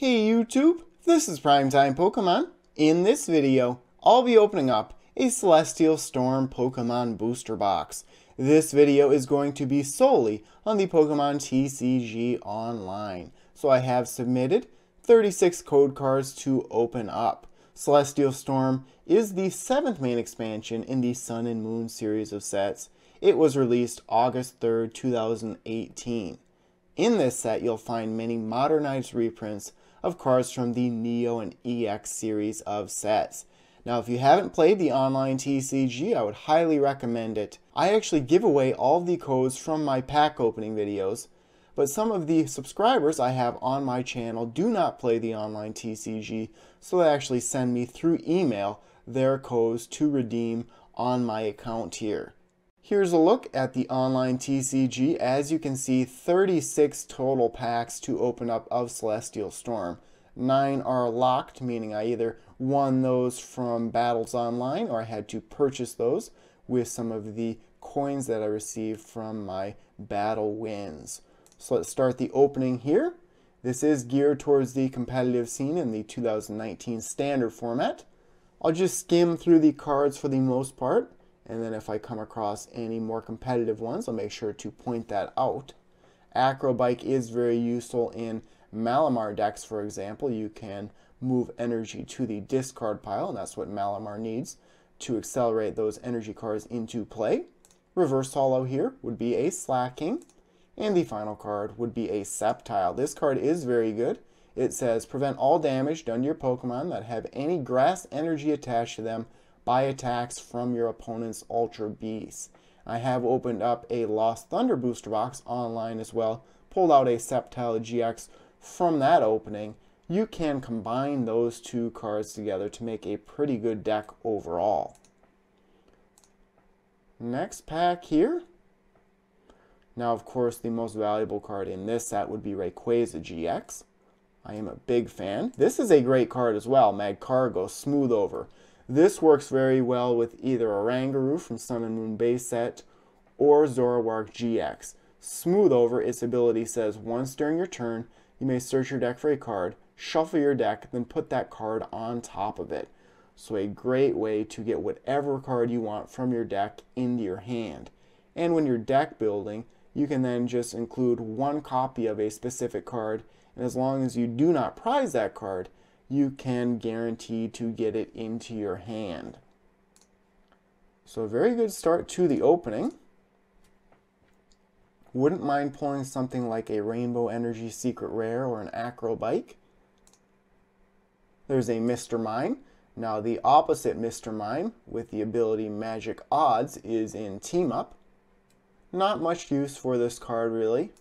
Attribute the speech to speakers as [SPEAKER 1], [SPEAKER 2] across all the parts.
[SPEAKER 1] Hey YouTube, this is PrimetimePokemon. In this video, I'll be opening up a Celestial Storm Pokemon booster box. This video is going to be solely on the Pokemon TCG Online. So I have submitted 36 code cards to open up. Celestial Storm is the 7th main expansion in the Sun and Moon series of sets. It was released August 3rd, 2018. In this set, you'll find many modernized reprints of cards from the Neo and EX series of sets. Now, if you haven't played the online TCG, I would highly recommend it. I actually give away all of the codes from my pack opening videos, but some of the subscribers I have on my channel do not play the online TCG, so they actually send me through email their codes to redeem on my account here. Here's a look at the online TCG. As you can see, 36 total packs to open up of Celestial Storm. 9 are locked, meaning I either won those from battles online or I had to purchase those with some of the coins that I received from my battle wins. So let's start the opening here. This is geared towards the competitive scene in the 2019 standard format. I'll just skim through the cards for the most part, and then if I come across any more competitive ones, I'll make sure to point that out. Acrobike is very useful in Malamar decks, for example. You can move energy to the discard pile, and that's what Malamar needs to accelerate those energy cards into play. Reverse Holo here would be a Slacking, and the final card would be a Sceptile. This card is very good. It says, prevent all damage done to your Pokemon that have any grass energy attached to them by attacks from your opponent's Ultra Beasts. I have opened up a Lost Thunder booster box online as well, pulled out a Sceptile GX from that opening. You can combine those two cards together to make a pretty good deck overall. Next pack here. Now, of course, the most valuable card in this set would be Rayquaza GX. I am a big fan. This is a great card as well, Magcargo Smooth Over. This works very well with either Oranguru from Sun and Moon base set or Zoroark GX. Smooth Over, its ability says once during your turn, you may search your deck for a card, shuffle your deck, then put that card on top of it. So a great way to get whatever card you want from your deck into your hand. And when you're deck building, you can then just include one copy of a specific card, and as long as you do not prize that card, you can guarantee to get it into your hand. So a very good start to the opening. Wouldn't mind pulling something like a Rainbow Energy Secret Rare or an Acrobike. There's a Mr. Mime. Now the opposite Mr. Mime with the ability Magic Odds is in Team Up. Not much use for this card really.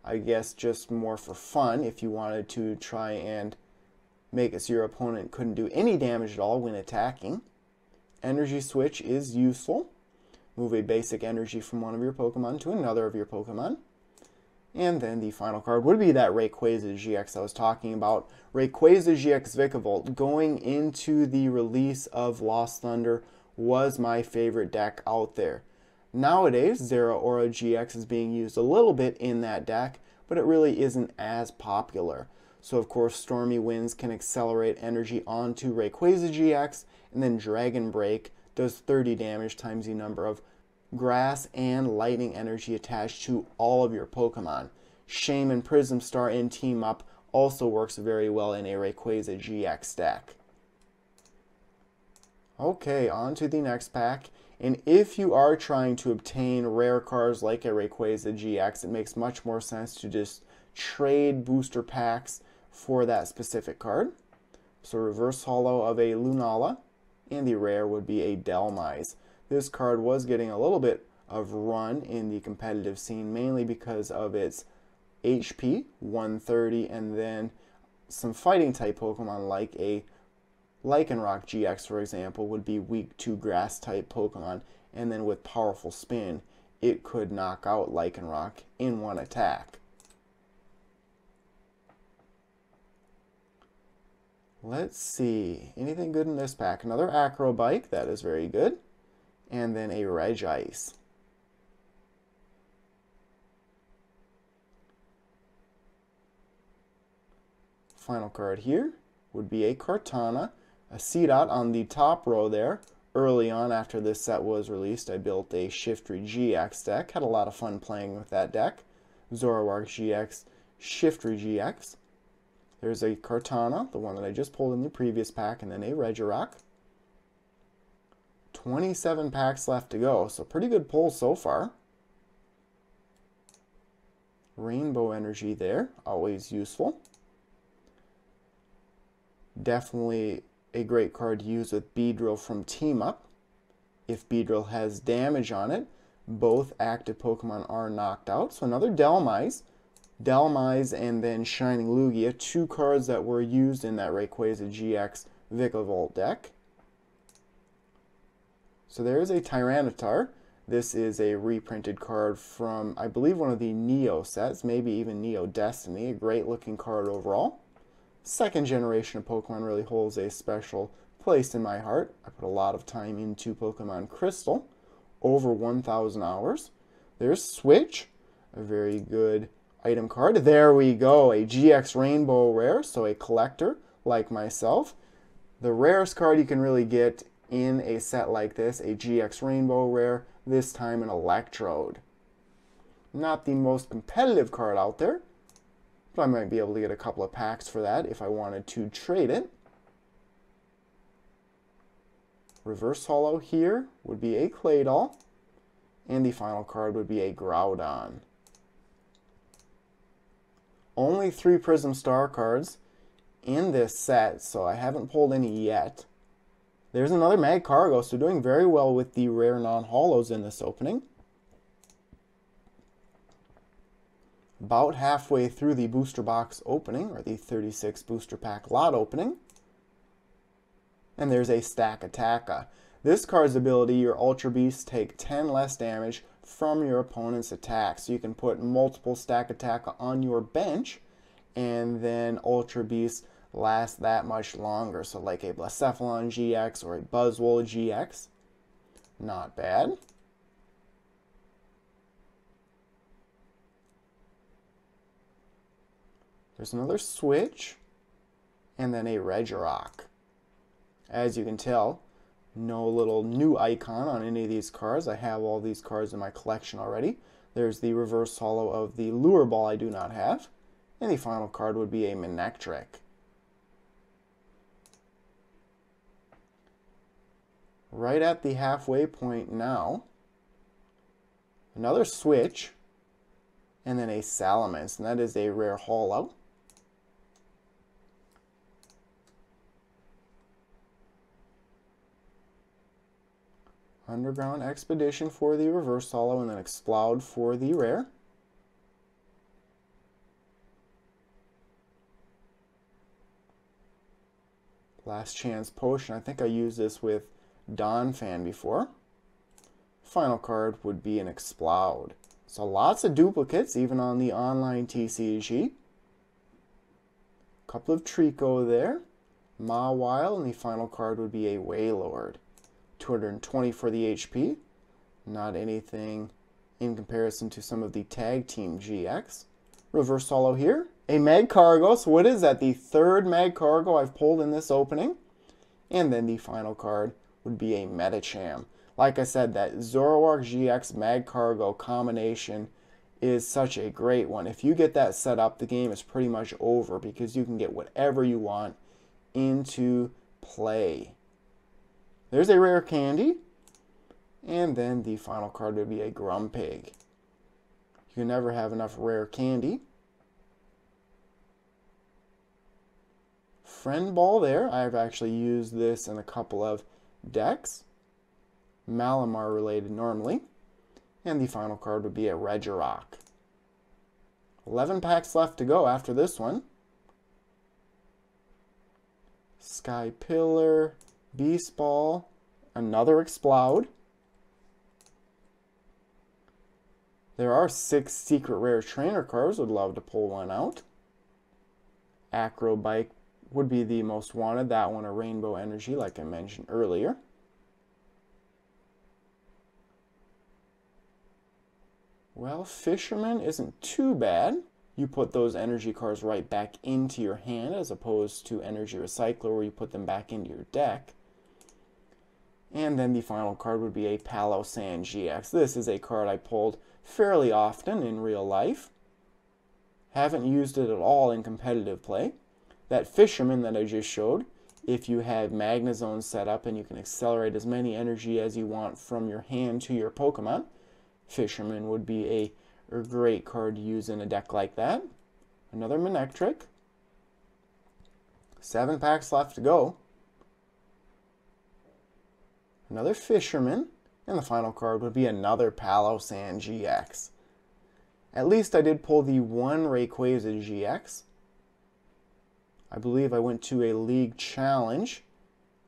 [SPEAKER 1] I guess just more for fun if you wanted to try and make it so your opponent couldn't do any damage at all when attacking. Energy Switch is useful. Move a basic energy from one of your Pokemon to another of your Pokemon. And then the final card would be that Rayquaza GX I was talking about. Rayquaza GX Vikavolt, going into the release of Lost Thunder, was my favorite deck out there. Nowadays, Zeraora GX is being used a little bit in that deck, but it really isn't as popular. So of course, Stormy Winds can accelerate energy onto Rayquaza GX, and then Dragon Break does 30 damage times the number of grass and lightning energy attached to all of your Pokemon. Shaman Prism Star in Team Up also works very well in a Rayquaza GX deck. Okay, on to the next pack. And if you are trying to obtain rare cards like a Rayquaza GX, it makes much more sense to just trade booster packs for that specific card. So reverse holo of a Lunala, and the rare would be a Delmise. This card was getting a little bit of run in the competitive scene, mainly because of its HP, 130, and then some fighting type Pokemon like a Lycanroc GX, for example, would be weak to grass type Pokemon, and then with powerful spin, it could knock out Lycanroc in one attack. Let's see, anything good in this pack? Another Acrobike, that is very good. And then a Regice. Final card here would be a Kartana, a C-Dot on the top row there. Early on, after this set was released, I built a Shiftry GX deck. Had a lot of fun playing with that deck. Zoroark GX, Shiftry GX. There's a Kartana, the one that I just pulled in the previous pack, and then a Regirock. 27 packs left to go, so pretty good pull so far. Rainbow Energy there, always useful. Definitely a great card to use with Beedrill from Team Up. If Beedrill has damage on it, both active Pokemon are knocked out. So another Delmise. Delmise and then Shining Lugia, two cards that were used in that Rayquaza GX Vikavolt deck. So there is a Tyranitar. This is a reprinted card from, I believe, one of the Neo sets, maybe even Neo Destiny. A great looking card overall. Second generation of Pokemon really holds a special place in my heart. I put a lot of time into Pokemon Crystal, over 1,000 hours. There's Switch, a very good item card. There we go, a GX Rainbow Rare, so a collector like myself. The rarest card you can really get in a set like this, a GX Rainbow Rare, this time an Electrode. Not the most competitive card out there, but I might be able to get a couple of packs for that if I wanted to trade it. Reverse Holo here would be a Claydol, and the final card would be a Groudon. Only 3 Prism Star cards in this set, so I haven't pulled any yet. There's another Magcargo, so doing very well with the rare non-holos in this opening. About halfway through the booster box opening, or the 36 booster pack lot opening. And there's a Stakataka. This card's ability, your Ultra Beasts take 10 less damage from your opponent's attack. So you can put multiple Stakataka on your bench, and then Ultra Beasts last that much longer. So like a Blacephalon GX or a Buzzwole GX. Not bad. There's another Switch, and then a Regirock. As you can tell, no little new icon on any of these cards. I have all these cards in my collection already. There's the reverse holo of the Lure Ball I do not have. And the final card would be a Manectric. Right at the halfway point now, another Switch, and then a Salamence, and that is a rare holo. Underground Expedition for the reverse holo, and then Explode for the rare. Last Chance Potion. I think I used this with Donphan before. Final card would be an Explode. So lots of duplicates, even on the online TCG. Couple of Trico there. Mawile, and the final card would be a Wailord. 220 for the HP. Not anything in comparison to some of the Tag Team GX. Reverse holo here. A Magcargo. So what is that? The third Magcargo I've pulled in this opening. And then the final card would be a Medicham. Like I said, that Zoroark GX Magcargo combination is such a great one. If you get that set up, the game is pretty much over because you can get whatever you want into play. There's a rare candy, and then the final card would be a Grumpig. You can never have enough rare candy. Friend Ball there. I've actually used this in a couple of decks. Malamar related normally. And the final card would be a Regirock. 11 packs left to go after this one. Sky Pillar, Beast Ball, another Explode. There are 6 secret rare trainer cards. Would love to pull one out. Acrobike would be the most wanted. That one a Rainbow Energy like I mentioned earlier. Well, Fisherman isn't too bad. you put those energy cards right back into your hand as opposed to Energy Recycler where you put them back into your deck. And then the final card would be a Palossand GX. This is a card I pulled fairly often in real life. Haven't used it at all in competitive play. That Fisherman that I just showed, if you have Magnezone set up and you can accelerate as many energy as you want from your hand to your Pokemon, Fisherman would be a great card to use in a deck like that. Another Manectric. 7 packs left to go. Another Fisherman. And the final card would be another Palossand GX. At least I did pull the one Rayquaza GX. I believe I went to a League Challenge.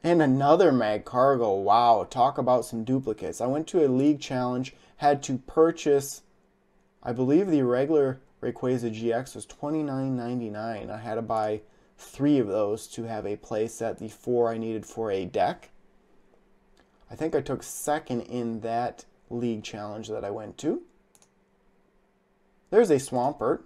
[SPEAKER 1] And another Magcargo. Wow, talk about some duplicates. I went to a League Challenge, had to purchase, I believe the regular Rayquaza GX was $29.99. I had to buy 3 of those to have a playset, the 4 I needed for a deck. I think I took second in that League Challenge that I went to. There's a Swampert.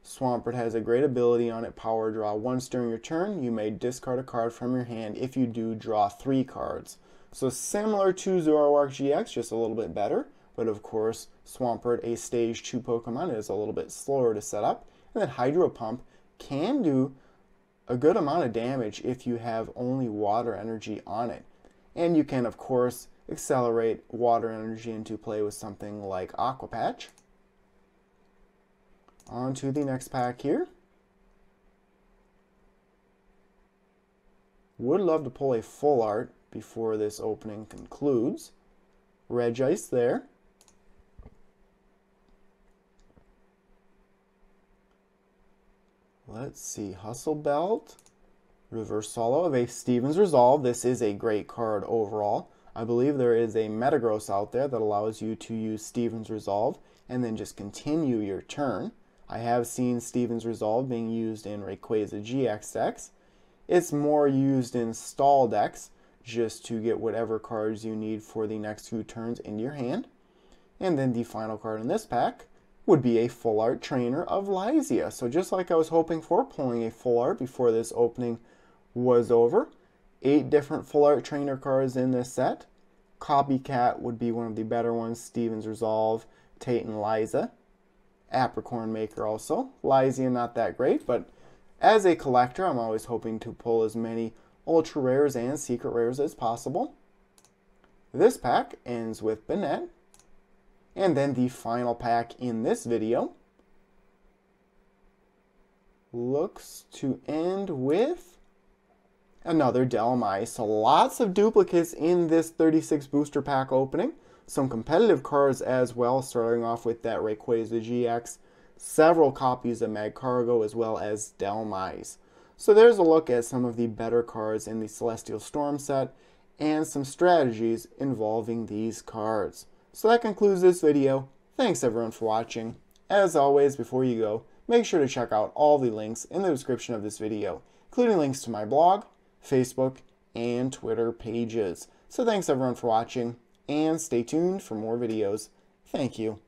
[SPEAKER 1] Swampert has a great ability on it, Power Draw. Once during your turn, you may discard a card from your hand. If you do, draw 3 cards. So similar to Zoroark GX, just a little bit better. But of course, Swampert, a Stage 2 Pokemon, is a little bit slower to set up. And then Hydro Pump can do a good amount of damage if you have only water energy on it. And you can, of course, accelerate water energy into play with something like Aqua Patch. On to the next pack here. Would love to pull a full art before this opening concludes. Regice there. Let's see, Hustle Belt. Reverse Holo of a Steven's Resolve. This is a great card overall. I believe there is a Metagross out there that allows you to use Steven's Resolve and then just continue your turn. I have seen Steven's Resolve being used in Rayquaza GX decks. It's more used in stall decks just to get whatever cards you need for the next few turns into your hand. And then the final card in this pack would be a full art trainer of Lysia. So just like I was hoping for, pulling a full art before this opening was over. 8 different full art trainer cards in this set. Copycat would be one of the better ones. Steven's Resolve, Tate and Liza. Apricorn Maker also. Lysia not that great, but as a collector, I'm always hoping to pull as many ultra rares and secret rares as possible. This pack ends with Banette. And then the final pack in this video looks to end with another Dhelmise. So lots of duplicates in this 36 booster pack opening. Some competitive cards as well, starting off with that Rayquaza GX. Several copies of Magcargo as well as Dhelmise. So there's a look at some of the better cards in the Celestial Storm set and some strategies involving these cards. So that concludes this video. Thanks everyone for watching. As always, before you go, make sure to check out all the links in the description of this video, including links to my blog, Facebook, and Twitter pages. So thanks everyone for watching, and stay tuned for more videos. Thank you.